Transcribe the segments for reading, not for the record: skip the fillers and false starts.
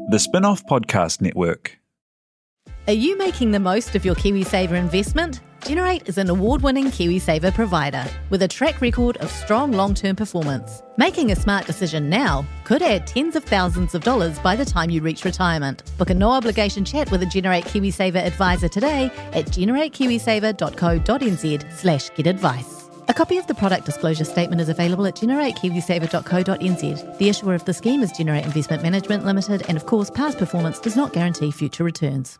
The Spin-off Podcast Network. Are you making the most of your KiwiSaver investment? Generate is an award-winning KiwiSaver provider with a track record of strong long-term performance. Making a smart decision now could add tens of thousands of dollars by the time you reach retirement. Book a no-obligation chat with a Generate KiwiSaver advisor today at generatekiwisaver.co.nz/get-advice. A copy of the product disclosure statement is available at generatekiwisaver.co.nz. The issuer of the scheme is Generate Investment Management Limited, and of course, past performance does not guarantee future returns.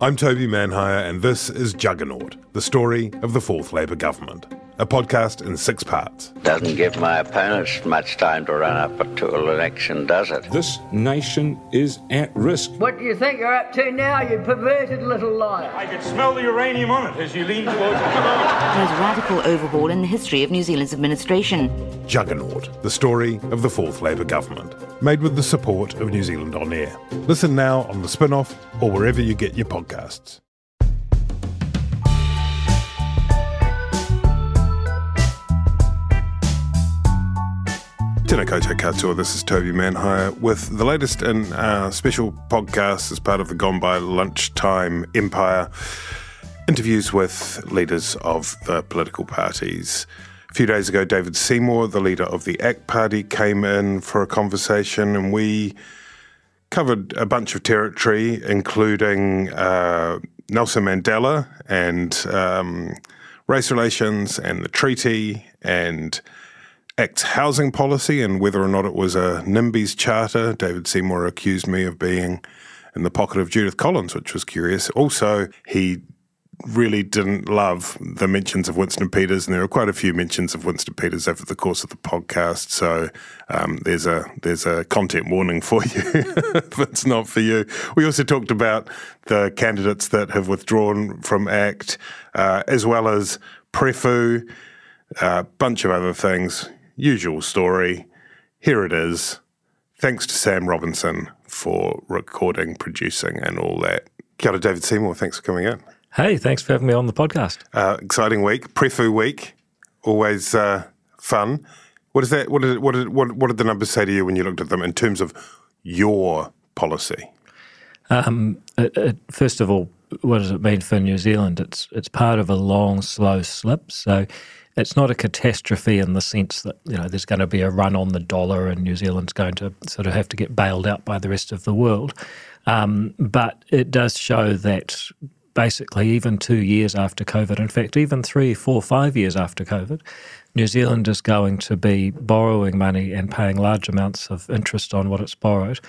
I'm Toby Manhire, and this is Juggernaut, the story of the Fourth Labour Government, a podcast in 6 parts. Doesn't give my opponents much time to run up to an election, does it? This nation is at risk. What do you think you're up to now, you perverted little liar? I could smell the uranium on it as you lean towards it. There's a radical overhaul in the history of New Zealand's administration. Juggernaut, the story of the Fourth Labour Government, made with the support of New Zealand On Air. Listen now on The Spin-off or wherever you get your podcasts. Tēnā koutou katoa, this is Toby Manhire with the latest in our special podcast as part of the Gone By Lunchtime Empire, interviews with leaders of the political parties. A few days ago, David Seymour, the leader of the ACT Party, came in for a conversation, and we covered a bunch of territory, including Nelson Mandela and race relations and the treaty and ACT's housing policy and whether or not it was a Nimby's charter. David Seymour accused me of being in the pocket of Judith Collins, which was curious. Also, he really didn't love the mentions of Winston Peters, and there are quite a few mentions of Winston Peters over the course of the podcast, so there's a content warning for you if it's not for you. We also talked about the candidates that have withdrawn from ACT, as well as Prefu, a bunch of other things. Usual story. Here it is. Thanks to Sam Robinson for recording, producing, and all that. Kia ora, David Seymour. Thanks for coming in. Hey, thanks for having me on the podcast. Exciting week. Prefu week. Always fun. What is that? What did the numbers say to you when you looked at them in terms of your policy? First of all, what does it mean for New Zealand? It's part of a long, slow slip. So it's not a catastrophe in the sense that, you know, there's going to be a run on the dollar and New Zealand's going to sort of have to get bailed out by the rest of the world. But it does show that basically even 2 years after COVID, in fact, even 3, 4, 5 years after COVID, New Zealand is going to be borrowing money and paying large amounts of interest on what it's borrowed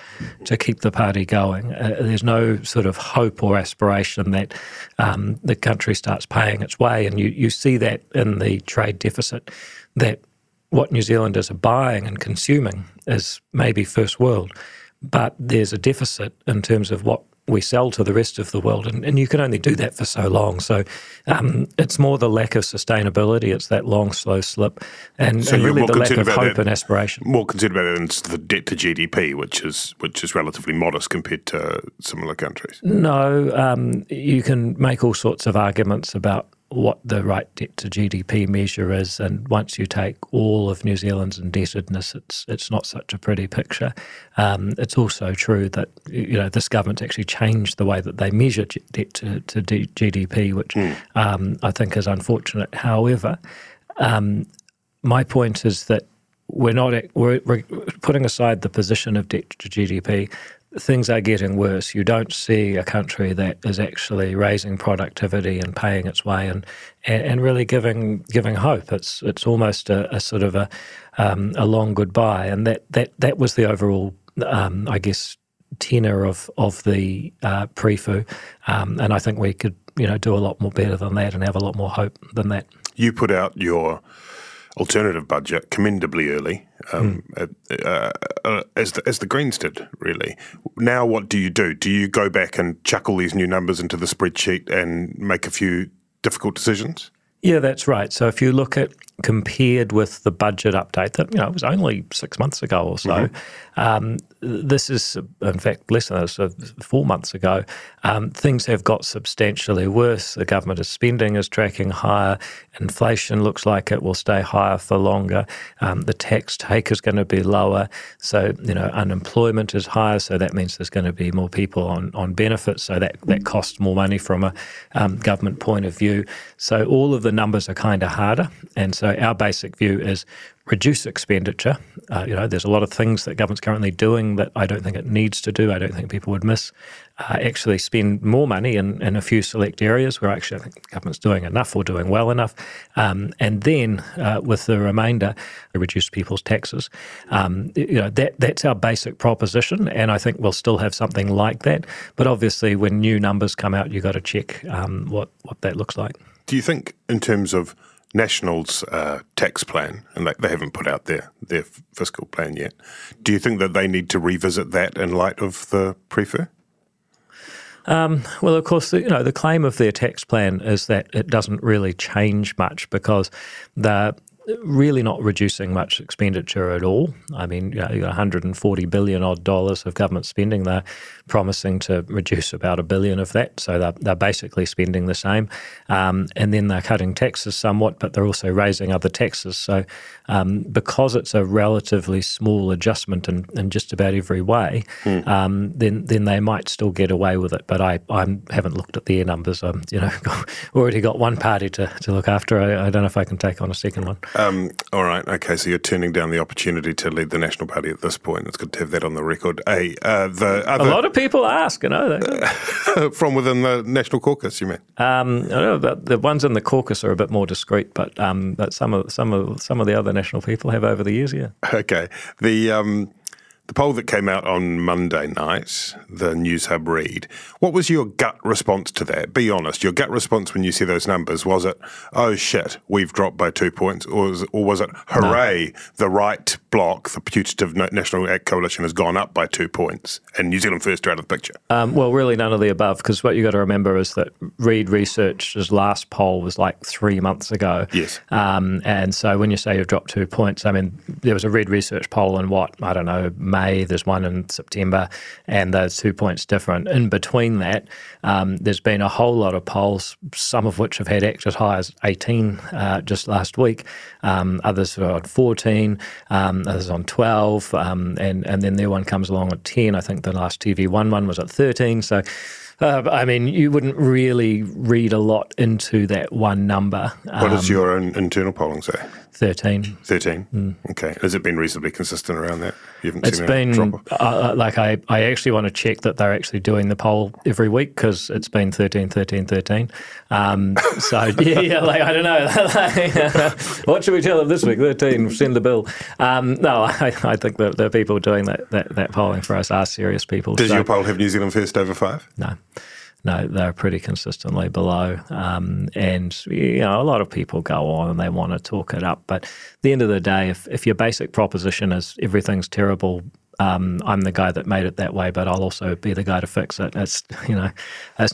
to keep the party going. There's no sort of hope or aspiration that the country starts paying its way, and you see that in the trade deficit, that what New Zealanders are buying and consuming is maybe first world, but there's a deficit in terms of what we sell to the rest of the world, and you can only do that for so long. So it's more the lack of sustainability, it's that long, slow slip, and really the lack of hope and aspiration. More concerned about it than the debt to GDP, which is relatively modest compared to similar countries. No, you can make all sorts of arguments about what the right debt to GDP measure is, and once you take all of New Zealand's indebtedness, it's not such a pretty picture. It's also true that, you know, this government's actually changed the way that they measure debt to GDP, which I think is unfortunate. However, my point is that we're putting aside the position of debt to GDP. Things are getting worse. You don't see a country that is actually raising productivity and paying its way and really giving hope. It's almost a sort of a long goodbye, and that was the overall I guess tenor of the Prefu, and I think we could, you know, do a lot more better than that and have a lot more hope than that. You put out your alternative budget commendably early, as the Greens did, really. Now what do? Do you go back and chuck all these new numbers into the spreadsheet and make a few difficult decisions? Yeah, that's right. So if you look at compared with the budget update that, it was only 6 months ago or so, this is, in fact, less than this, 4 months ago, things have got substantially worse. The government spending is tracking higher. Inflation looks like it will stay higher for longer. The tax take is going to be lower. So, unemployment is higher. So that means there's going to be more people on benefits. So that costs more money from a government point of view. So all of the numbers are kind of harder. And so our basic view is reduce expenditure. There's a lot of things that government's currently doing that I don't think it needs to do. I don't think people would miss. Actually spend more money in a few select areas where actually I think the government's doing enough or doing well enough. And then with the remainder, reduce people's taxes. That's our basic proposition. And I think we'll still have something like that. But obviously when new numbers come out, you've got to check what that looks like. Do you think in terms of National's tax plan, and they haven't put out their fiscal plan yet, do you think that they need to revisit that in light of the prefer? Well, of course, the claim of their tax plan is that it doesn't really change much because they're really not reducing much expenditure at all. I mean, you've got $140 billion odd of government spending. They're promising to reduce about $1 billion of that. So they're basically spending the same. And then they're cutting taxes somewhat, but they're also raising other taxes. So because it's a relatively small adjustment in just about every way, then they might still get away with it. But I haven't looked at their numbers. Already got one party to look after. I don't know if I can take on a second one. All right. Okay. So you're turning down the opportunity to lead the National Party at this point. It's good to have that on the record. A lot of people ask, from within the National Caucus, you mean? I know that the ones in the caucus are a bit more discreet, but some of the other national people have over the years. Yeah. Okay. The poll that came out on Monday night, the News Hub read, what was your gut response to that? Be honest. Your gut response when you see those numbers, was it, oh shit, we've dropped by 2 points? Or was it, hooray, the right bloc, the putative National Act Coalition has gone up by 2 points and New Zealand First are out of the picture? Well, really none of the above, because what you've got to remember is that Reid Research's last poll was like 3 months ago. Yes. And so when you say you've dropped 2 points, I mean, there was a Reid Research poll in May, there's one in September, and those 2 points different. In between that, there's been a whole lot of polls, some of which have had as high as 18 just last week. Others are on 14, others on 12, and then their one comes along at 10. I think the last TV1 one was at 13. So, you wouldn't really read a lot into that one number. What does your own internal polling say? 13. 13? Okay. Has it been reasonably consistent around that? You haven't it's seen been, a drop? I actually want to check that they're actually doing the poll every week because it's been 13, 13, 13. I don't know. What should we tell them this week? 13, send the bill. I think that the people doing that polling for us are serious people. Does your poll have New Zealand First over 5? No, they're pretty consistently below. And a lot of people go on and they want to talk it up. But at the end of the day, if your basic proposition is everything's terrible, I'm the guy that made it that way, but I'll also be the guy to fix it. It's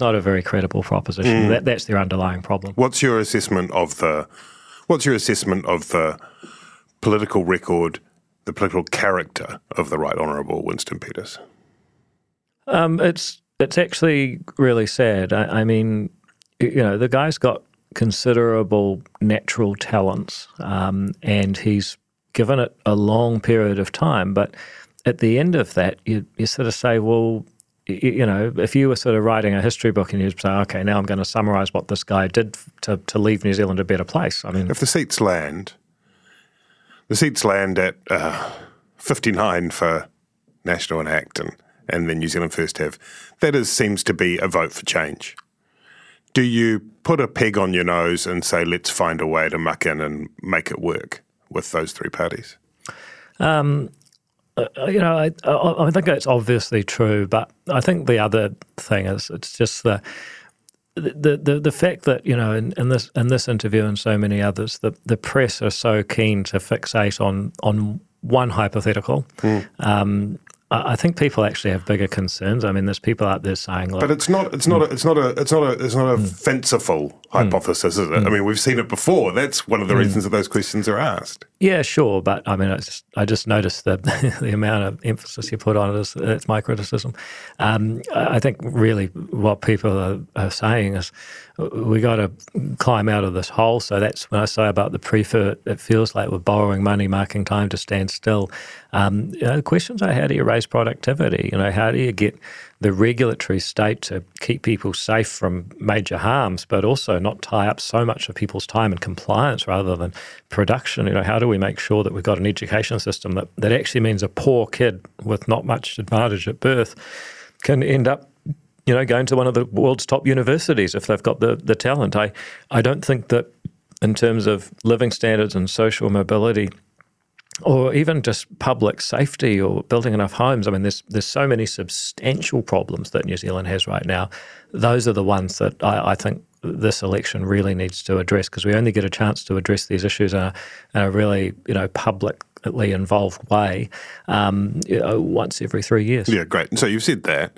not a very credible proposition. That's their underlying problem. What's your assessment of the political record, the political character of the Right Honourable Winston Peters? It's actually really sad. The guy's got considerable natural talents, and he's given it a long period of time. But at the end of that, you sort of say, well, if you were sort of writing a history book and you say, okay, now I'm going to summarise what this guy did to leave New Zealand a better place. If the seats land at 59 for National and Act and then New Zealand First have, that seems to be a vote for change. Do you put a peg on your nose and say, let's find a way to muck in and make it work with those three parties? I think it's obviously true, but I think the other thing is it's just the fact that, in this interview and so many others, the press are so keen to fixate on one hypothetical. I think people actually have bigger concerns. I mean, there's people out there saying, "Look," but it's not a fanciful hypothesis, is it? I mean, we've seen it before. That's one of the reasons that those questions are asked. Yeah, sure, but I mean, I just noticed that the amount of emphasis you put on it it's my criticism. I think really what people are saying is we got to climb out of this hole. So that's when I say about the prefer. It feels like we're borrowing money, marking time to stand still. The questions are: how do you raise productivity? How do you get the regulatory state to keep people safe from major harms, but also not tie up so much of people's time in compliance rather than production? How do we make sure that we've got an education system that actually means a poor kid with not much advantage at birth can end up going to one of the world's top universities if they've got the talent? I don't think that in terms of living standards and social mobility, or even just public safety or building enough homes. I mean, there's so many substantial problems that New Zealand has right now. Those are the ones that I think this election really needs to address, because we only get a chance to address these issues in a really, publicly involved way once every 3 years. Yeah, great. And so you've said that,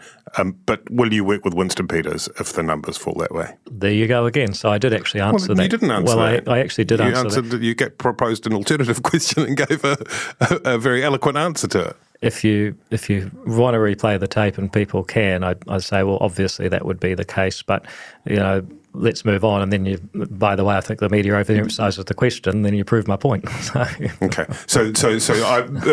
but will you work with Winston Peters if the numbers fall that way? There you go again. So I did actually answer that. You didn't answer that. I actually did answer that. You proposed an alternative question and gave a very eloquent answer to it. If you want to replay the tape, and people can, I'd say, well, obviously that would be the case, but let's move on. And then by the way, I think the media overemphasises the question, then you prove my point. Okay. So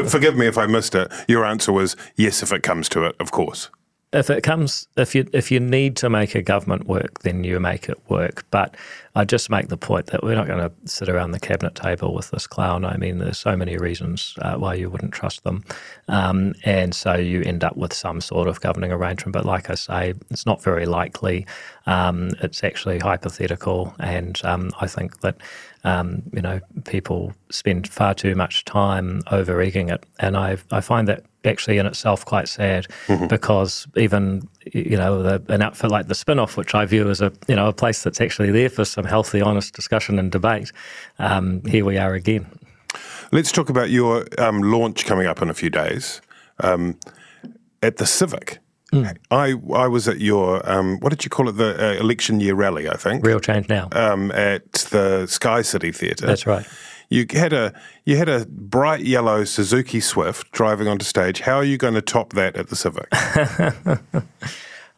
forgive me if I missed it. Your answer was yes, if it comes to it, of course. If you need to make a government work, then you make it work. But I just make the point that we're not going to sit around the cabinet table with this clown. I mean, there's so many reasons why you wouldn't trust them. And so you end up with some sort of governing arrangement. But like I say, it's not very likely. It's actually hypothetical. And I think that, people spend far too much time over-egging it. And I find that actually in itself quite sad, because even, an outfit like the Spin-Off, which I view as a place that's actually there for some healthy, honest discussion and debate, here we are again. Let's talk about your launch coming up in a few days at the Civic. I was at your, what did you call it, the election year rally, I think. Real Change Now. At the Sky City Theatre. That's right. You had a bright yellow Suzuki Swift driving onto stage. How are you going to top that at the Civic?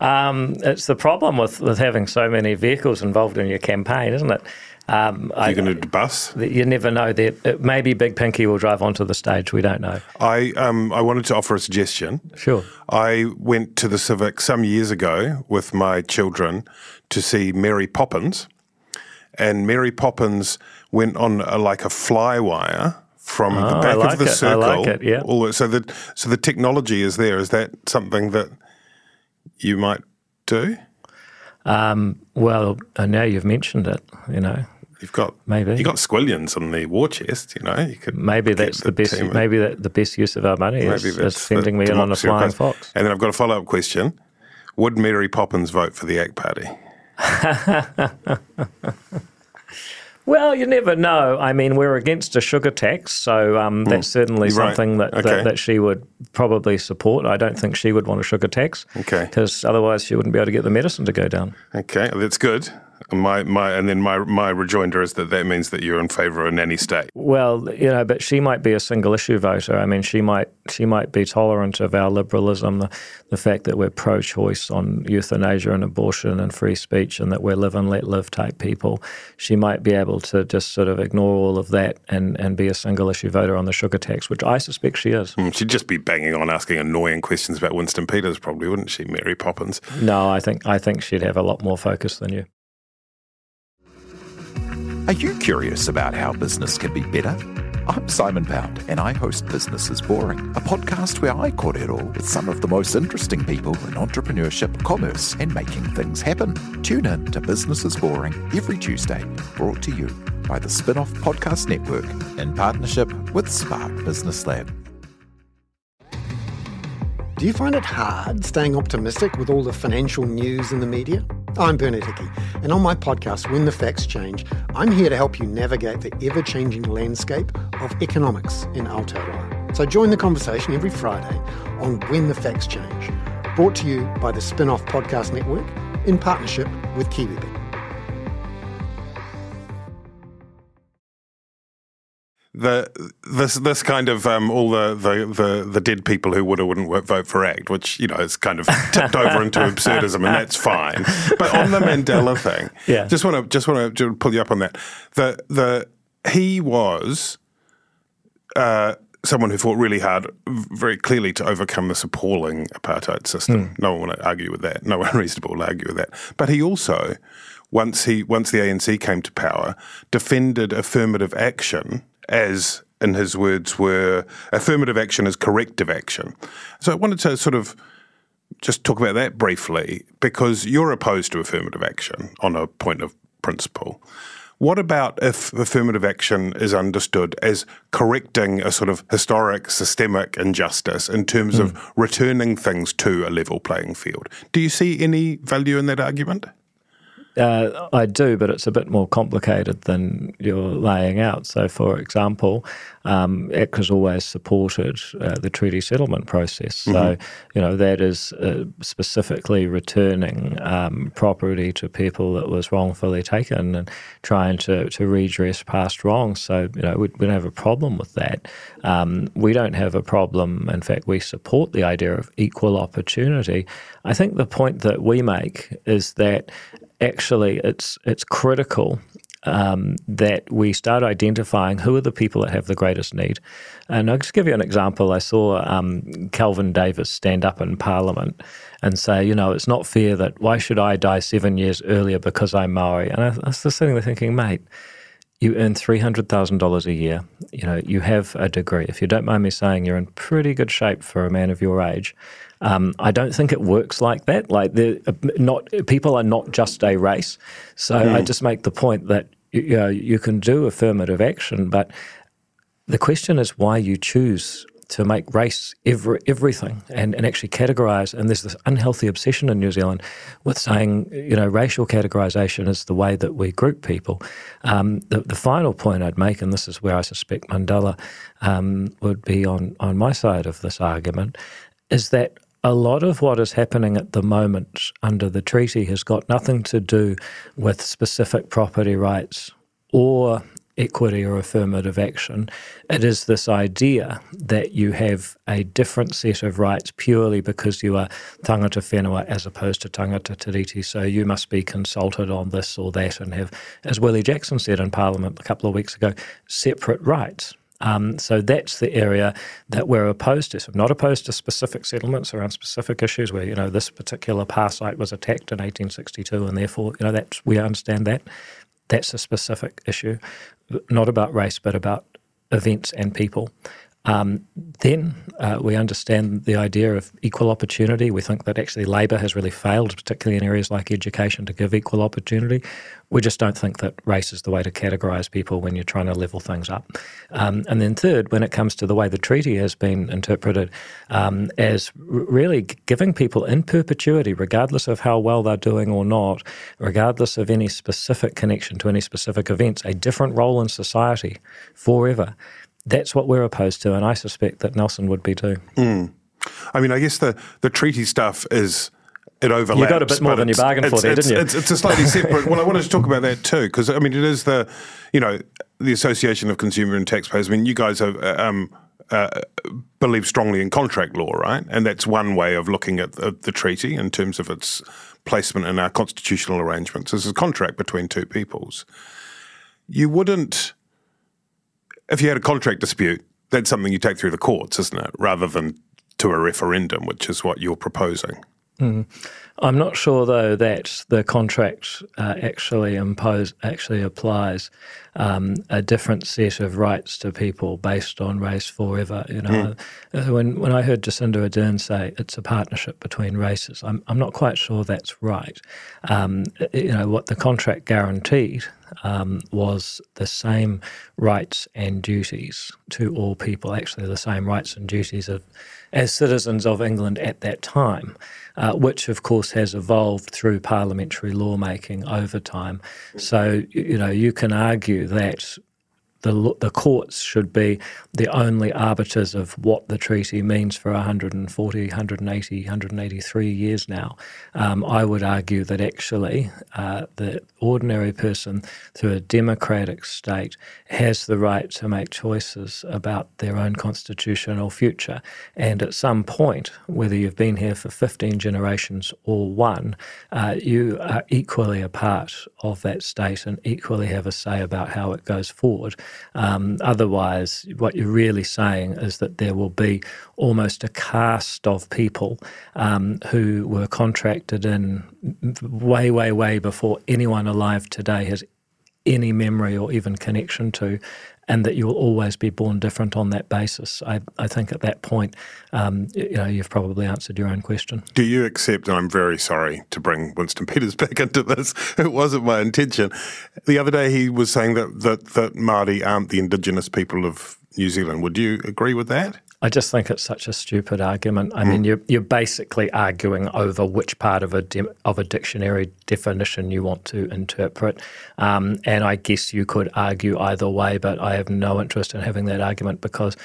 It's the problem with having so many vehicles involved in your campaign, isn't it? You're going to bus? You never know. Maybe Big Pinky will drive onto the stage. We don't know. I wanted to offer a suggestion. Sure. I went to the Civic some years ago with my children to see Mary Poppins, and Mary Poppins went on like a fly wire from the back of the circle. I like it, yeah. So the technology is there. Is that something that you might do? Well, now you've mentioned it, You've got squillions on the war chest, You could maybe that's the best. Maybe the best use of our money is sending me in on a flying fox. And then I've got a follow-up question: would Mary Poppins vote for the ACT Party? Well, you never know. I mean, we're against a sugar tax, so that's certainly something that she would probably support. I don't think she would want a sugar tax, because otherwise she wouldn't be able to get the medicine to go down. Okay, that's good. My rejoinder is that means that you're in favour of a nanny state. Well, but she might be a single issue voter. I mean, she might be tolerant of our liberalism, the fact that we're pro-choice on euthanasia and abortion and free speech, and that we're live and let live type people. She might be able to just sort of ignore all of that and be a single issue voter on the sugar tax, which I suspect she is. She'd just be banging on asking annoying questions about Winston Peters, probably, wouldn't she, Mary Poppins? No, I think she'd have a lot more focus than you. Are you curious about how business can be better? I'm Simon Pound, and I host Business is Boring, a podcast where I kōrero with some of the most interesting people in entrepreneurship, commerce, and making things happen. Tune in to Business is Boring every Tuesday, brought to you by the Spin-Off Podcast Network in partnership with Spark Business Lab. Do you find it hard staying optimistic with all the financial news in the media? I'm Bernard Hickey, and on my podcast, When the Facts Change, I'm here to help you navigate the ever-changing landscape of economics in Aotearoa. So join the conversation every Friday on When the Facts Change, brought to you by the Spin-Off Podcast Network in partnership with KiwiBit. this kind of all the dead people who would or wouldn't vote for ACT, which is kind of tipped over into absurdism, and that's fine. But on the Mandela thing, just want to pull you up on that. He was someone who fought really hard, very clearly, to overcome this appalling apartheid system. No one will argue with that. No one reasonable will argue with that. But he also, once the ANC came to power, defended affirmative action as, in his words, were affirmative action as corrective action. So I wanted to sort of just talk about that briefly, because you're opposed to affirmative action on a point of principle. What about if affirmative action is understood as correcting a sort of historic, systemic injustice in terms of returning things to a level playing field? Do you see any value in that argument? I do, but it's a bit more complicated than you're laying out. So, for example, ACT has always supported the treaty settlement process. So, that is specifically returning property to people that was wrongfully taken and trying to redress past wrongs. So, we don't have a problem with that. We don't have a problem. In fact, we support the idea of equal opportunity. I think the point that we make is that actually it's critical that we start identifying who are the people that have the greatest need. And I'll just give you an example. I saw Kelvin Davis stand up in Parliament and say, it's not fair that why should I die 7 years earlier because I'm Maori? And I was just sitting there thinking, mate, you earn $300,000 a year. You have a degree. If you don't mind me saying, you're in pretty good shape for a man of your age. I don't think it works like that. People are not just a race. So I just make the point that you can do affirmative action, but the question is why you choose to make race everything and actually categorise. And there's this unhealthy obsession in New Zealand with saying, racial categorisation is the way that we group people. The final point I'd make, and this is where I suspect Mandela would be on my side of this argument, is that a lot of what is happening at the moment under the treaty has got nothing to do with specific property rights or equity or affirmative action. It is this idea that you have a different set of rights purely because you are tangata whenua as opposed to tangata tiriti. So you must be consulted on this or that and have, as Willie Jackson said in Parliament a couple of weeks ago, separate rights. So that's the area that we're opposed to. So I'm not opposed to specific settlements around specific issues where, this particular par site was attacked in 1862 and therefore, we understand that. That's a specific issue, not about race, but about events and people. Then we understand the idea of equal opportunity. We think that actually Labor has really failed, particularly in areas like education, to give equal opportunity. We just don't think that race is the way to categorise people when you're trying to level things up. And then third, when it comes to the way the treaty has been interpreted as really giving people in perpetuity, regardless of how well they're doing or not, regardless of any specific connection to any specific events, a different role in society forever. That's what we're opposed to, and I suspect that Nelson would be too. I mean, I guess the treaty stuff is, it overlaps. You got a bit more than you bargained for there, didn't you? It's a slightly separate. Well, I wanted to talk about that too, because I mean, it is the Association of Consumer and Taxpayers. I mean, you guys believe strongly in contract law, right? And that's one way of looking at the treaty in terms of its placement in our constitutional arrangements. This is a contract between two peoples. You wouldn't. If you had a contract dispute, that's something you take through the courts, isn't it, rather than to a referendum, which is what you're proposing. I'm not sure, though, that the contract actually applies a different set of rights to people based on race forever. When I heard Jacinda Ardern say it's a partnership between races, I'm not quite sure that's right. What the contract guaranteed was the same rights and duties to all people, actually the same rights and duties as citizens of England at that time, which of course has evolved through parliamentary lawmaking over time. So, you can argue that the courts should be the only arbiters of what the treaty means for 140, 180, 183 years now. I would argue that actually the ordinary person through a democratic state has the right to make choices about their own constitutional future. And at some point, whether you've been here for 15 generations or one, you are equally a part of that state and equally have a say about how it goes forward. Otherwise, what you're really saying is that there will be almost a caste of people who were contracted in way, way, way before anyone alive today has any memory or even connection to, and that you'll always be born different on that basis. I think at that point, you've probably answered your own question. Do you accept, and I'm very sorry to bring Winston Peters back into this, it wasn't my intention. The other day he was saying that Māori aren't the indigenous people of New Zealand. Would you agree with that? I just think it's such a stupid argument. I mean, you're basically arguing over which part of a dictionary definition you want to interpret, and I guess you could argue either way, but I have no interest in having that argument because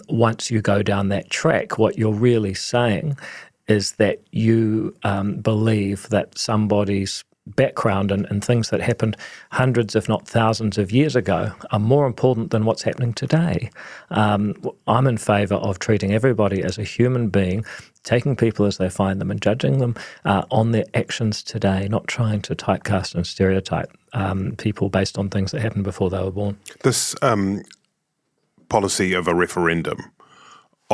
once you go down that track, what you're really saying is that you believe that somebody's background and things that happened hundreds, if not thousands of years ago are more important than what's happening today. I'm in favour of treating everybody as a human being, taking people as they find them and judging them on their actions today, not trying to typecast and stereotype people based on things that happened before they were born. This policy of a referendum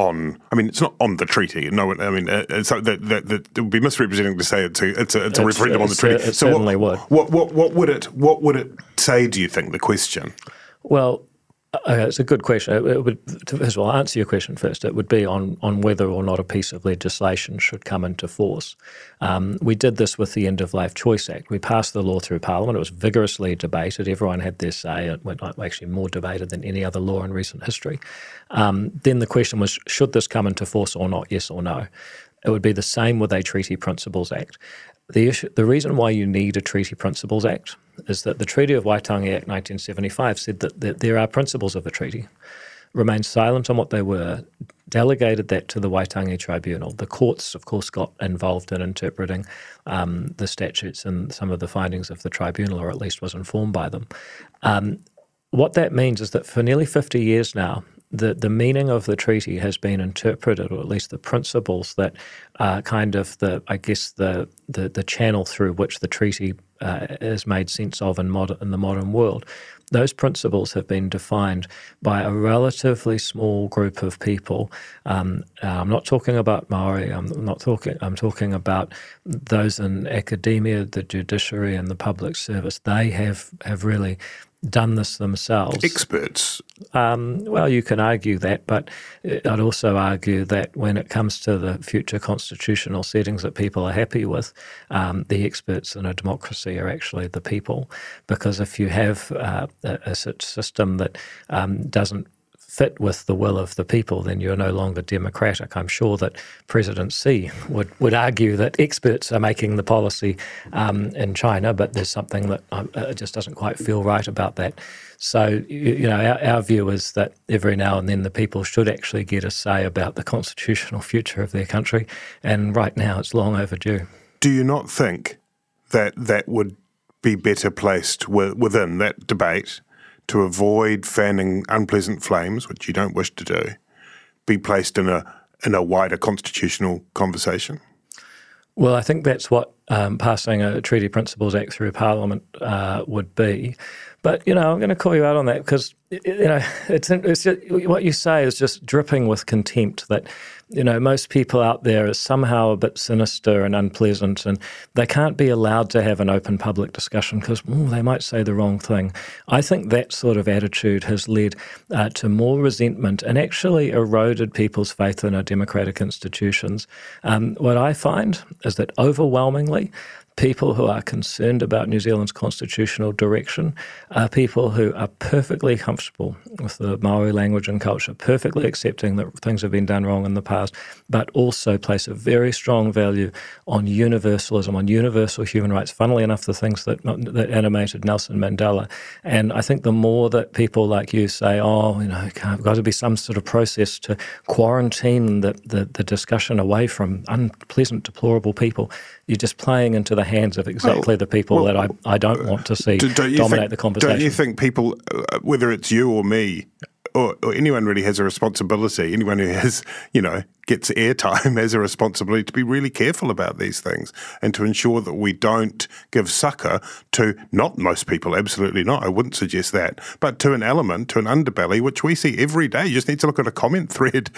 it's not on the treaty. No, I mean, so that it would be misrepresenting to say it's a referendum on the treaty. It certainly would. What would it say? Do you think the question? Well, it's a good question. It would, first of all, I'll answer your question first. It would be on whether or not a piece of legislation should come into force. We did this with the End of Life Choice Act. We passed the law through Parliament. It was vigorously debated. Everyone had their say. It went actually more debated than any other law in recent history. Then the question was, should this come into force or not, yes or no? It would be the same with a Treaty Principles Act. The reason why you need a Treaty Principles Act is that the Treaty of Waitangi Act 1975 said that there are principles of the treaty, remained silent on what they were, delegated that to the Waitangi Tribunal. The courts, of course, got involved in interpreting the statutes and some of the findings of the tribunal, or at least was informed by them. What that means is that for nearly 50 years now, the meaning of the treaty has been interpreted, or at least the principles that are kind of the channel through which the treaty is made sense of in the modern world. Those principles have been defined by a relatively small group of people. I'm not talking about Maori. I'm talking about those in academia, the judiciary, and the public service. They have really done this themselves. Experts. Well, you can argue that, but I'd also argue that when it comes to the future constitutional settings that people are happy with, the experts in a democracy are actually the people. Because if you have a system that doesn't fit with the will of the people, then you're no longer democratic. I'm sure that President Xi would argue that experts are making the policy in China, but there's something that just doesn't quite feel right about that. So, our view is that every now and then the people should actually get a say about the constitutional future of their country, and right now it's long overdue. Do you not think that would be better placed within that debate to avoid fanning unpleasant flames, which you don't wish to do, be placed in a wider constitutional conversation? Well, I think that's what passing a Treaty Principles Act through Parliament would be. But, I'm going to call you out on that because, it's just, what you say is just dripping with contempt that, most people out there are somehow a bit sinister and unpleasant, and they can't be allowed to have an open public discussion because they might say the wrong thing. I think that sort of attitude has led to more resentment and actually eroded people's faith in our democratic institutions. What I find is that overwhelmingly, people who are concerned about New Zealand's constitutional direction are people who are perfectly comfortable with the Maori language and culture, perfectly accepting that things have been done wrong in the past, but also place a very strong value on universalism, on universal human rights. Funnily enough, the things that animated Nelson Mandela. And I think the more that people like you say, I've got to be some sort of process to quarantine the discussion away from unpleasant, deplorable people, you're just playing into the hands of exactly the people that I don't want to see dominate the conversation. Don't you think people, whether it's you or me, or anyone really has a responsibility, anyone who has, gets airtime has a responsibility to be really careful about these things and to ensure that we don't give succor to, not most people, absolutely not, I wouldn't suggest that, but to an element, to an underbelly, which we see every day. You just need to look at a comment thread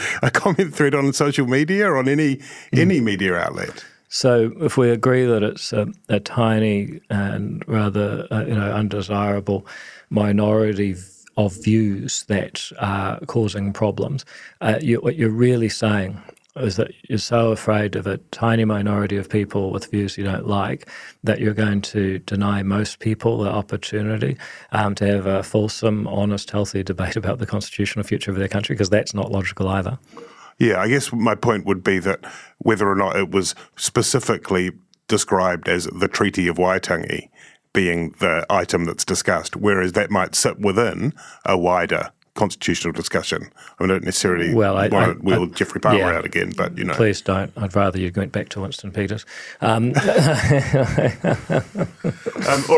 on social media or on any media outlet. So if we agree that it's a tiny and rather undesirable minority of views that are causing problems, what you're really saying is that you're so afraid of a tiny minority of people with views you don't like that you're going to deny most people the opportunity to have a fulsome, honest, healthy debate about the constitutional future of their country, because that's not logical either. Yeah, I guess my point would be that whether or not it was specifically described as the Treaty of Waitangi being the item that's discussed, whereas that might sit within a wider constitutional discussion. I don't necessarily want to wheel Jeffrey Palmer out again, but Please don't. I'd rather you went back to Winston Peters. All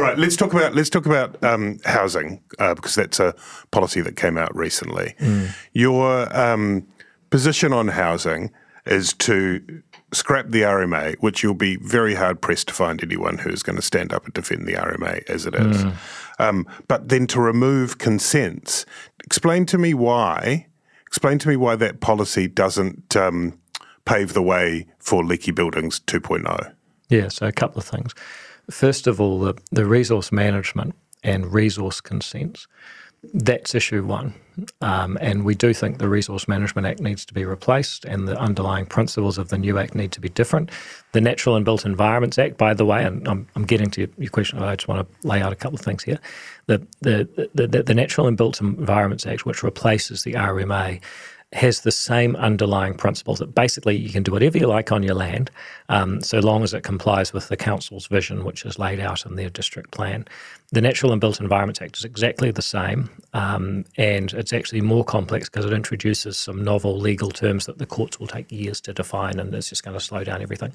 right, let's talk about housing because that's a policy that came out recently. Your position on housing is to scrap the RMA, which you'll be very hard-pressed to find anyone who's going to stand up and defend the RMA as it is. But then to remove consents. Explain to me why that policy doesn't pave the way for leaky buildings 2.0. Yeah, so a couple of things. First of all, the resource management and resource consents. That's issue one. And we do think the Resource Management Act needs to be replaced and the underlying principles of the new Act need to be different. The Natural and Built Environments Act, by the way, and I'm getting to your question, I just want to lay out a couple of things here. The Natural and Built Environments Act, which replaces the RMA, has the same underlying principles that basically you can do whatever you like on your land so long as it complies with the council's vision, which is laid out in their district plan. The Natural and Built Environments Act is exactly the same, and it's actually more complex because it introduces some novel legal terms that the courts will take years to define, and it's just going to slow down everything.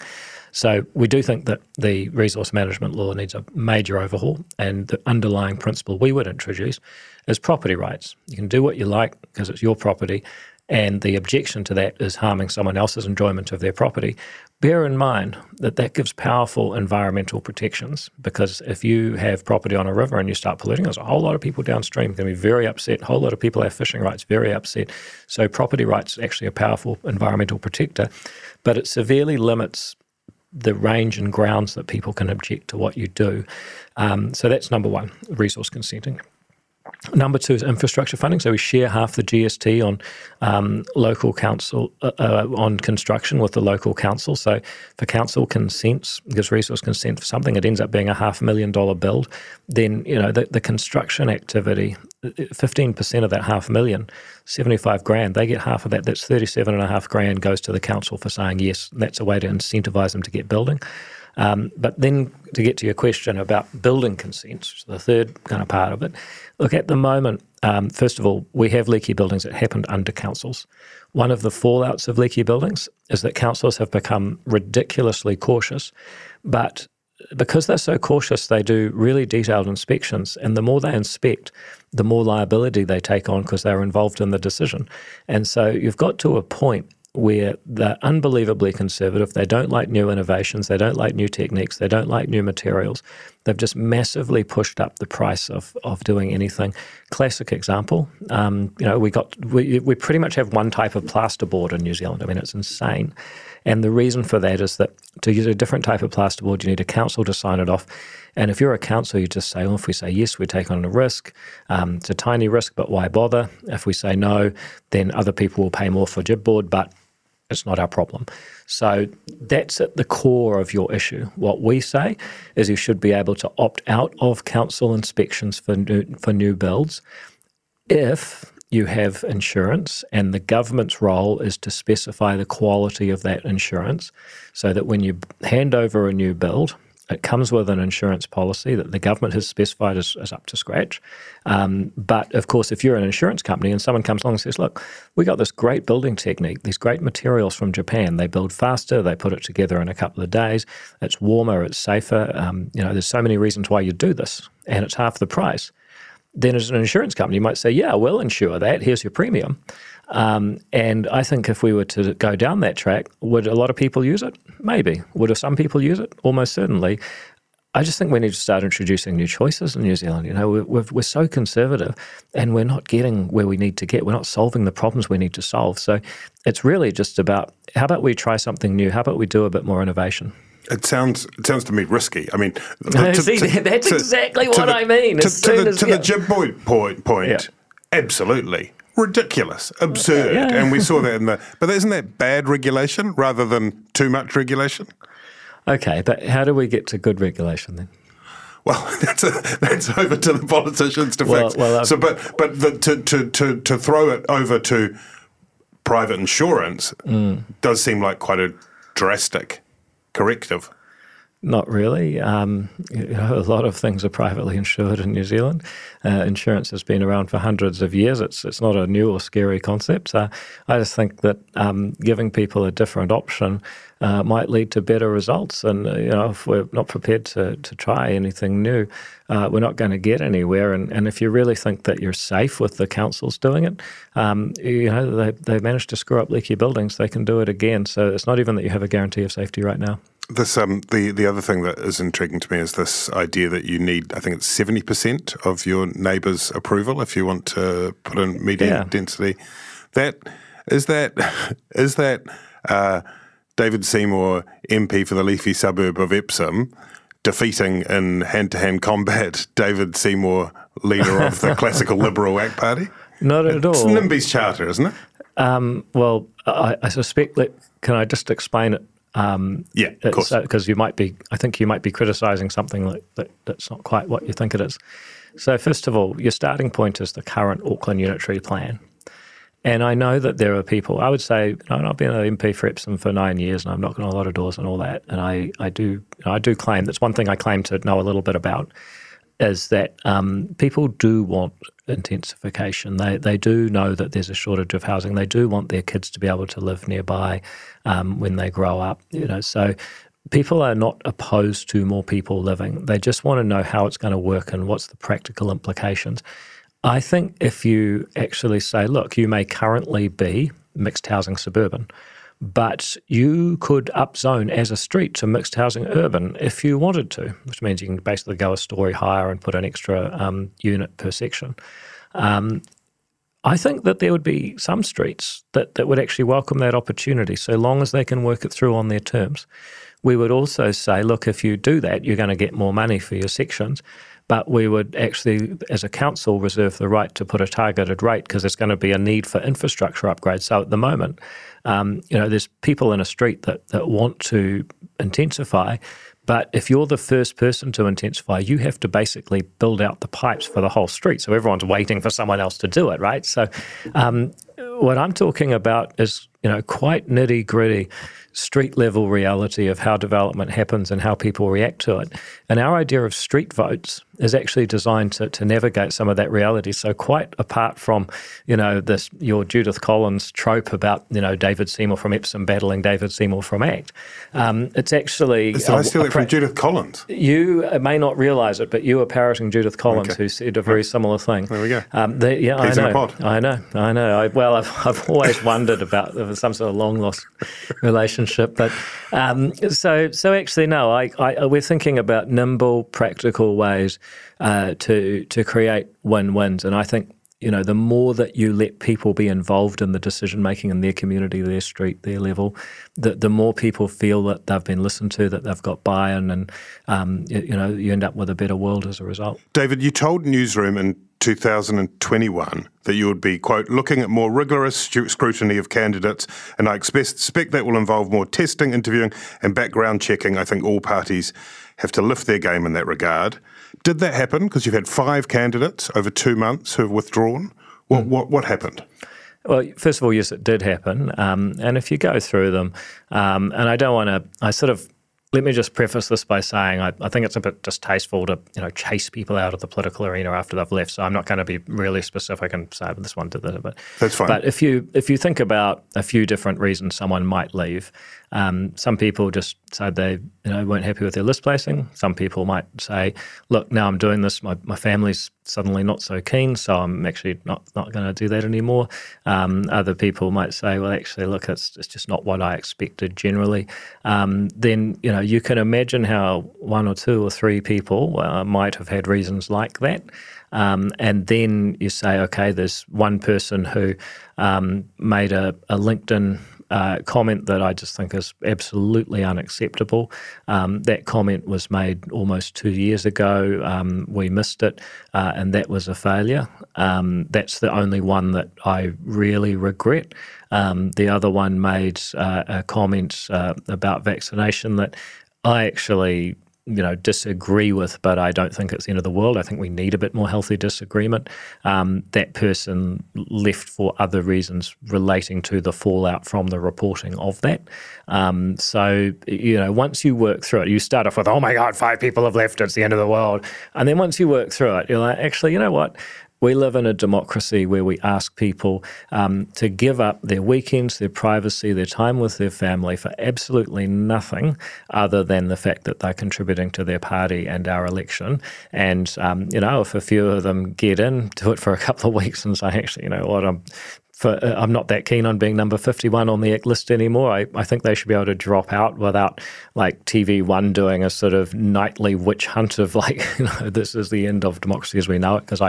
So we do think that the resource management law needs a major overhaul, and the underlying principle we would introduce is property rights. You can do what you like because it's your property, and the objection to that is harming someone else's enjoyment of their property. Bear in mind that that gives powerful environmental protections, because if you have property on a river and you start polluting, there's a whole lot of people downstream going to be very upset. A whole lot of people have fishing rights, very upset. So property rights is actually a powerful environmental protector, but it severely limits the range and grounds that people can object to what you do. So that's number one, resource consenting. Number two is infrastructure funding. So we share half the GST on local council, on construction with the local council. So for council consents, gives resource consent for something, it ends up being a $500,000 build. Then, the construction activity, 15% of that $500,000, 75 grand, they get half of that. That's 37.5 grand goes to the council for saying yes. That's a way to incentivize them to get building. But then to get to your question about building consents, the third kind of part of it, look, at the moment, first of all, we have leaky buildings that happened under councils. One of the fallouts of leaky buildings is that councils have become ridiculously cautious, but because they're so cautious, they do really detailed inspections, and the more they inspect, the more liability they take on because they're involved in the decision. And so you've got to a point where they're unbelievably conservative. They don't like new innovations. They don't like new techniques. They don't like new materials. They've just massively pushed up the price of doing anything. Classic example, we pretty much have one type of plasterboard in New Zealand. I mean, it's insane. And the reason for that is that to use a different type of plasterboard, you need a council to sign it off. And if you're a council, you just say, well, if we say yes, we take on a risk. It's a tiny risk, but why bother? If we say no, then other people will pay more for gibboard, but It's not our problem. So that's at the core of your issue. What we say is you should be able to opt out of council inspections for new builds if you have insurance, and the government's role is to specify the quality of that insurance so that when you hand over a new build, it comes with an insurance policy that the government has specified as up to scratch. But, of course, if you're an insurance company and someone comes along and says, look, we got this great building technique, these great materials from Japan. They build faster. They put it together in a couple of days. It's warmer. It's safer. There's so many reasons why you do this, and it's half the price. Then as an insurance company, you might say, yeah, we'll insure that. Here's your premium. And I think if we were to go down that track, would a lot of people use it? Maybe. Would some people use it? Almost certainly. I just think we need to start introducing new choices in New Zealand. We're so conservative, and we're not getting where we need to get. We're not solving the problems we need to solve. So it's really just about, how about we try something new? How about we do a bit more innovation? It sounds to me risky. I mean, that's exactly what I mean. To the jib point, absolutely ridiculous, absurd, and we saw that But isn't that bad regulation rather than too much regulation? Okay, but how do we get to good regulation then? Well, that's over to the politicians to fix. To throw it over to private insurance does seem like quite a drastic corrective. Not really. A lot of things are privately insured in New Zealand. Insurance has been around for hundreds of years. It's not a new or scary concept. I just think that giving people a different option might lead to better results. And if we're not prepared to try anything new, we're not going to get anywhere. And if you really think that you're safe with the councils doing it, they managed to screw up leaky buildings. They can do it again. So it's not even that you have a guarantee of safety right now. This the other thing that is intriguing to me is this idea that you need, I think it's 70% of your neighbour's approval if you want to put in medium density. Is that David Seymour, MP for the leafy suburb of Epsom, defeating in hand-to-hand combat David Seymour, leader of the classical Liberal ACT Party? Not at all. It's Nimby's charter, isn't it? Well, I suspect that. Can I just explain it? Of course. Because I think you might be criticising something that's not quite what you think it is. So first of all, your starting point is the current Auckland Unitary Plan. And I know that there are people, I would say, I've been an MP for Epsom for 9 years and I've knocked on a lot of doors and all that. And I do claim, that's one thing I claim to know a little bit about, is that people do want intensification. They do know that there's a shortage of housing. They do want their kids to be able to live nearby when they grow up. So people are not opposed to more people living. They just want to know how it's going to work and what's the practical implications. I think if you actually say, look, you may currently be mixed housing suburban, but you could upzone as a street to mixed housing urban if you wanted to, which means you can basically go a story higher and put an extra unit per section. I think that there would be some streets that would actually welcome that opportunity so long as they can work it through on their terms. We would also say, look, if you do that, you're going to get more money for your sections, but we would actually, as a council, reserve the right to put a targeted rate because there's going to be a need for infrastructure upgrades. So at the moment, there's people in a street that want to intensify, but if you're the first person to intensify, you have to basically build out the pipes for the whole street. So everyone's waiting for someone else to do it, right? So what I'm talking about is, quite nitty-gritty street-level reality of how development happens and how people react to it. And our idea of street votes is actually designed to navigate some of that reality. So quite apart from, your Judith Collins trope about, David Seymour from Epsom battling David Seymour from ACT, it's actually... Did I steal it from Judith Collins? You may not realise it, but you were parroting Judith Collins, who said a very similar thing. There we go. He's in a pod. I know. I've always wondered about some sort of long-lost relationship. But so actually, no, we're thinking about nimble, practical ways to create win-wins. And I think, the more that you let people be involved in the decision-making in their community, their street, their level, the more people feel that they've been listened to, that they've got buy-in, and, you end up with a better world as a result. David, you told Newsroom in 2021 that you would be, quote, looking at more rigorous scrutiny of candidates, and I expect that will involve more testing, interviewing and background checking. I think all parties have to lift their game in that regard. Did that happen? Because you've had 5 candidates over 2 months who have withdrawn. What happened? Well, first of all, yes, it did happen. And if you go through them, and I don't want to, let me just preface this by saying I think it's a bit distasteful to chase people out of the political arena after they've left. So I'm not going to be really specific and say this one did that. But that's fine. But if you think about a few different reasons someone might leave, some people just said they weren't happy with their list placing. Some people might say, look, now I'm doing this, my family's suddenly not so keen, so I'm actually not going to do that anymore. Other people might say, well, actually, look, it's just not what I expected generally. Then you can imagine how 1 or 2 or 3 people might have had reasons like that. And then you say, okay, there's one person who made a LinkedIn comment that I just think is absolutely unacceptable. That comment was made almost 2 years ago. We missed it, and that was a failure. That's the only one that I really regret. The other one made a comment about vaccination that I actually disagree with, but I don't think it's the end of the world. I think we need a bit more healthy disagreement. That person left for other reasons relating to the fallout from the reporting of that. So, once you work through it, you start off with, oh my God, 5 people have left, it's the end of the world. And then once you work through it, you're like, actually, you know what? We live in a democracy where we ask people to give up their weekends, their privacy, their time with their family for absolutely nothing other than the fact that they're contributing to their party and our election. And, if a few of them get in, do it for a couple of weeks and say, actually, you know what, I'm not that keen on being number 51 on the ACT list anymore. I think they should be able to drop out without like TV1 doing a sort of nightly witch hunt of this is the end of democracy as we know it. Because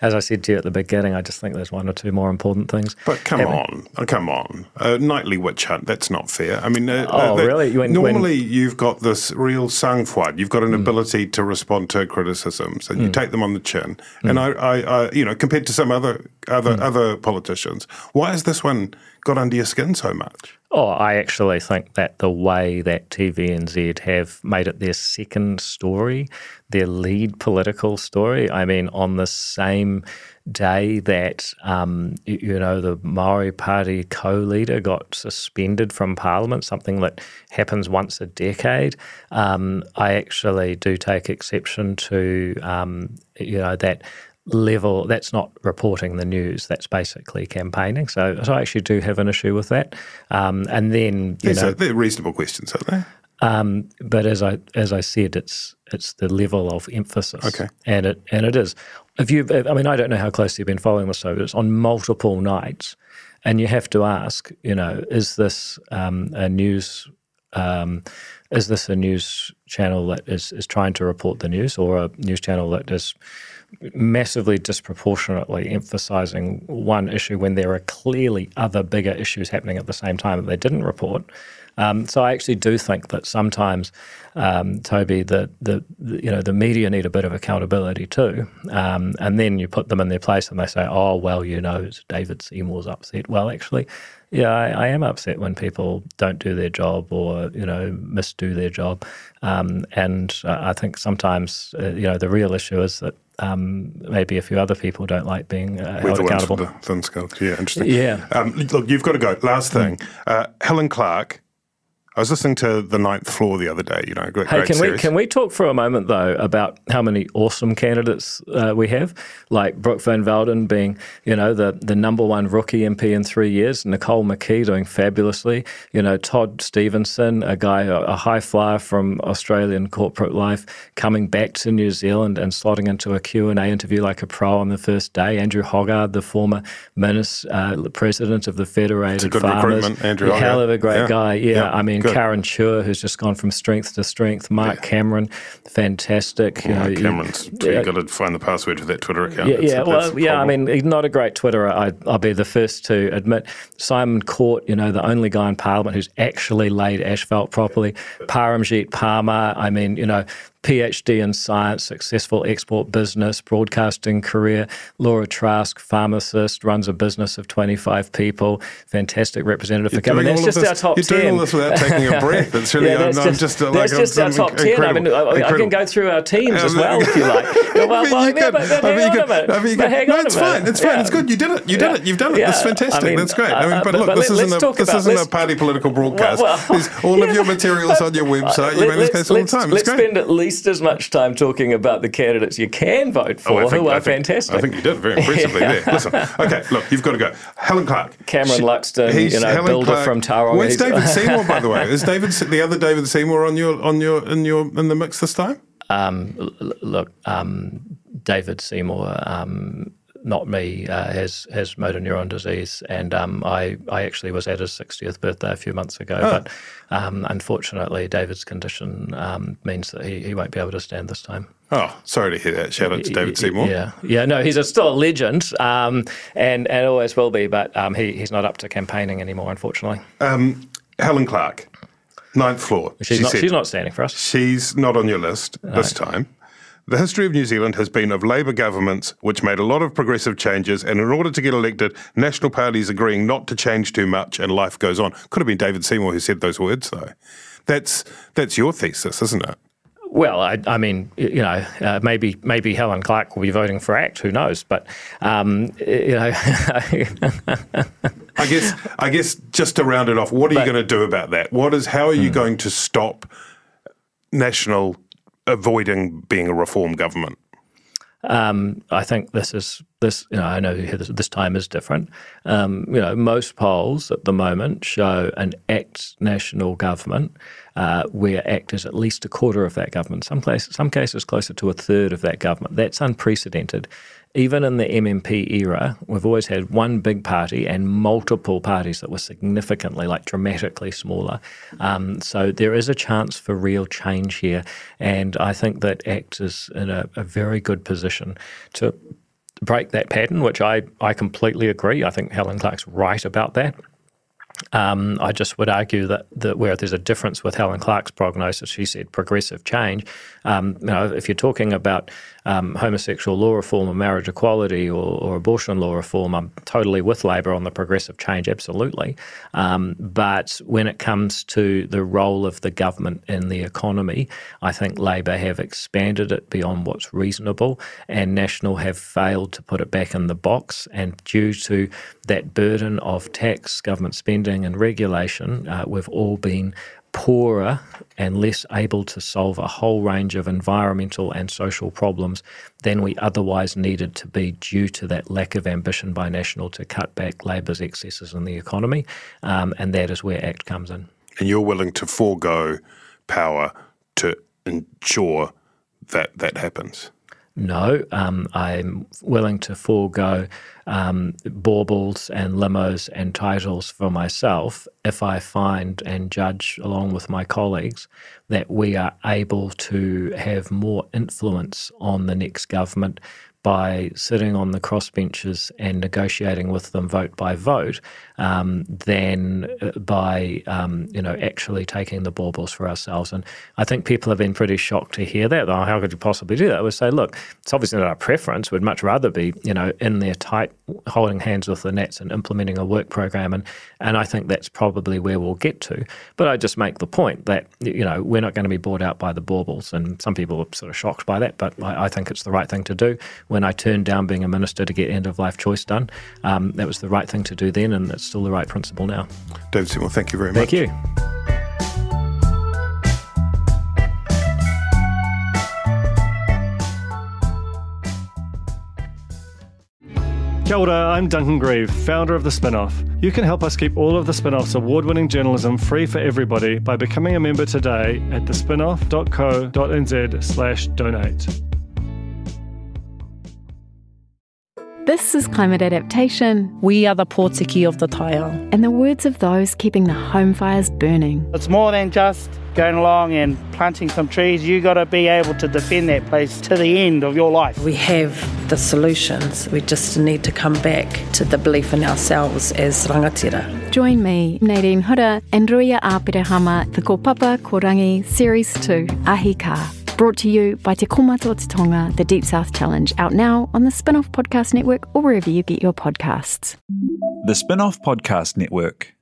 as I said to you at the beginning, I just think there's 1 or 2 more important things. But come on. A nightly witch hunt, that's not fair. I mean, really? Normally you've got this real sang-froid. You've got an ability to respond to criticisms and you take them on the chin. And I compared to some other politicians, why has this one got under your skin so much? Oh, I actually think that the way that TVNZ have made it their second story, their lead political story, I mean, on the same day that, the Maori Party co-leader got suspended from Parliament, something that happens once a decade, I actually do take exception to, that level. That's not reporting the news. That's basically campaigning. So I actually do have an issue with that. And then they're reasonable questions, aren't they? But as I said, it's the level of emphasis. Okay. And it is. I don't know how closely you've been following this, but it's on multiple nights, and you have to ask, is this a news? Is this a news channel that is trying to report the news, or a news channel that is massively disproportionately emphasising one issue when there are clearly other bigger issues happening at the same time that they didn't report? So I actually do think that sometimes, Toby, the media need a bit of accountability too. And then you put them in their place and they say, oh, well, David Seymour's upset. Well, actually, yeah, I am upset when people don't do their job or, misdo their job. And I think sometimes, the real issue is that maybe a few other people don't like being held accountable. The thin skull. Yeah, interesting. Yeah. Look, you've got to go. Last thing. Helen Clark. I was listening to The Ninth Floor the other day, great series. Can we talk for a moment, though, about how many awesome candidates we have? Like Brooke Van Velden being, the number 1 rookie MP in 3 years, Nicole McKee doing fabulously, Todd Stevenson, a guy, a high flyer from Australian corporate life, coming back to New Zealand and slotting into a Q&A interview like a pro on the first day. Andrew Hoggard, the former president of the Federated Farmers. Recruitment, Andrew Hoggard. Hell of a great guy. Yeah, I mean, good. Karen Chur, who's just gone from strength to strength. Mark Cameron, fantastic. Cameron's you've got to find the password for that Twitter account. I mean, he's not a great Twitterer, I'll be the first to admit. Simon Court, the only guy in Parliament who's actually laid asphalt properly. Paramjit Parmar, I mean, PhD in science, successful export business, broadcasting career. Laura Trask, pharmacist, runs a business of 25 people, fantastic representative for government. That's just our top 10. You're doing all this without taking a breath. It's really, that's just our top 10. I mean, I can go through our teams as well if you like. It's fine. It's fine. It's good. You did it. You've done it. That's fantastic. That's great. But look, this isn't a party political broadcast. There's all of your materials on your website. You make this case all the time. Let's spend at least as much time talking about the candidates you can vote for, who are fantastic. I think you did very impressively there. Listen, okay, look, you've got to go. Helen Clark. Cameron Luxton, builder Clark. From Tauranga. Where's David Seymour, by the way? Is the other David Seymour in the mix this time? David Seymour, not me, has motor neuron disease, and I actually was at his 60th birthday a few months ago, but unfortunately David's condition means that he won't be able to stand this time. Oh, sorry to hear that. Shout out to David Seymour. No, he's still a legend, and always will be, but he's not up to campaigning anymore, unfortunately. Helen Clark, 9th floor. She's not standing for us. She's not on your list this time. The history of New Zealand has been of Labour governments which made a lot of progressive changes, and in order to get elected, national parties agreeing not to change too much and life goes on. Could have been David Seymour who said those words, though. That's your thesis, isn't it? Well, I mean, maybe Helen Clark will be voting for ACT. Who knows? But I guess just to round it off, what are you going to do about that? How are you going to stop National avoiding being a reform government? I think this. I know this time is different. Most polls at the moment show an ACT national government, where ACT is at least a quarter of that government. Some cases closer to a third of that government. That's unprecedented. Even in the MMP era, we've always had one big party and multiple parties that were significantly, dramatically smaller. So there is a chance for real change here, and I think that ACT is in a very good position to break that pattern, which I completely agree. I think Helen Clark's right about that. I just would argue that where there's a difference with Helen Clark's prognosis, she said progressive change. If you're talking about homosexual law reform or marriage equality or abortion law reform, I'm totally with Labour on the progressive change, absolutely. But when it comes to the role of the government in the economy, I think Labour have expanded it beyond what's reasonable, and National have failed to put it back in the box. And due to that burden of tax, government spending and regulation, we've all been poorer and less able to solve a whole range of environmental and social problems than we otherwise needed to be due to that lack of ambition by National to cut back Labour's excesses in the economy, and that is where ACT comes in. And you're willing to forego power to ensure that happens? No, I'm willing to forego baubles and limos and titles for myself if I find and judge, along with my colleagues, that we are able to have more influence on the next government by sitting on the crossbenches and negotiating with them vote by vote, than by actually taking the baubles for ourselves. And I think people have been pretty shocked to hear that. Oh, how could you possibly do that? I would say, look, it's obviously not our preference. We'd much rather be, in there tight, holding hands with the Nats and implementing a work program. And I think that's probably where we'll get to. But I just make the point that, we're not going to be bought out by the baubles. And some people are sort of shocked by that, but I think it's the right thing to do. When I turned down being a minister to get end-of-life choice done, that was the right thing to do then, and it's still the right principle now. David Seymour, thank you very much. Thank you. Kia ora, I'm Duncan Grieve, founder of The Spinoff. You can help us keep all of The Spinoff's award-winning journalism free for everybody by becoming a member today at thespinoff.co.nz/donate. This is Climate Adaptation. We are the Pōtiki of the Taiao. And the words of those keeping the home fires burning. It's more than just going along and planting some trees. You got to be able to defend that place to the end of your life. We have the solutions. We just need to come back to the belief in ourselves as rangatira. Join me, Nadine Hura, and Ruia Āpirehama, the Ko Papa Ko Rangi Series 2, Ahi Ka. Brought to you by Te Komata o Te Tonga, the Deep South Challenge, out now on the Spin-Off Podcast Network or wherever you get your podcasts. The Spin-Off Podcast Network.